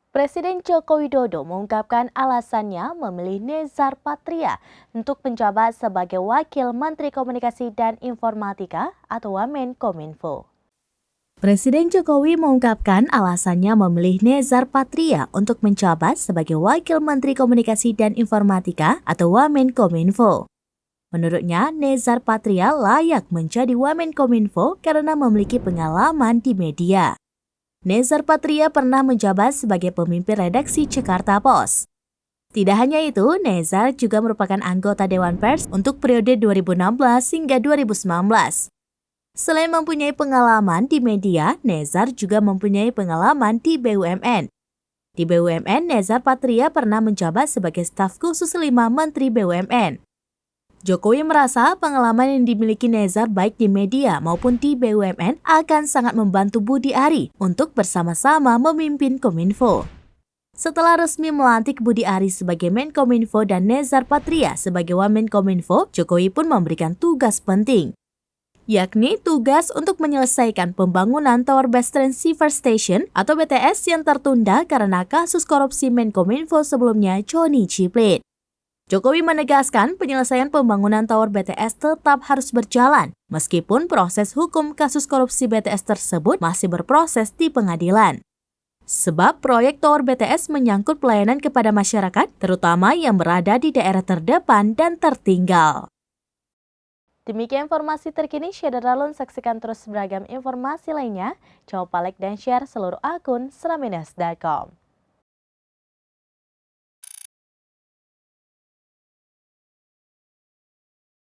Presiden Joko Widodo mengungkapkan alasannya memilih Nezar Patria untuk menjabat sebagai Wakil Menteri Komunikasi dan Informatika atau Wamenkominfo. Presiden Jokowi mengungkapkan alasannya memilih Nezar Patria untuk menjabat sebagai Wakil Menteri Komunikasi dan Informatika atau Wamenkominfo. Menurutnya, Nezar Patria layak menjadi Wamenkominfo karena memiliki pengalaman di media. Nezar Patria pernah menjabat sebagai pemimpin redaksi Jakarta Post. Tidak hanya itu, Nezar juga merupakan anggota Dewan Pers untuk periode 2016 hingga 2019. Selain mempunyai pengalaman di media, Nezar juga mempunyai pengalaman di BUMN. Di BUMN, Nezar Patria pernah menjabat sebagai staf khusus 5 Menteri BUMN. Jokowi merasa pengalaman yang dimiliki Nezar baik di media maupun di BUMN akan sangat membantu Budi Ari untuk bersama-sama memimpin Kominfo. Setelah resmi melantik Budi Ari sebagai Menkominfo dan Nezar Patria sebagai Wamenkominfo, Jokowi pun memberikan tugas penting, yakni tugas untuk menyelesaikan pembangunan Tower Base Transceiver Station atau BTS yang tertunda karena kasus korupsi Menkominfo sebelumnya Johnny G. Plate. Jokowi menegaskan penyelesaian pembangunan Tower BTS tetap harus berjalan, meskipun proses hukum kasus korupsi BTS tersebut masih berproses di pengadilan. Sebab proyek Tower BTS menyangkut pelayanan kepada masyarakat, terutama yang berada di daerah terdepan dan tertinggal. Demikian informasi terkini, Syederalun saksikan terus beragam informasi lainnya. Jangan lupa like dan share seluruh akun seraminas.com.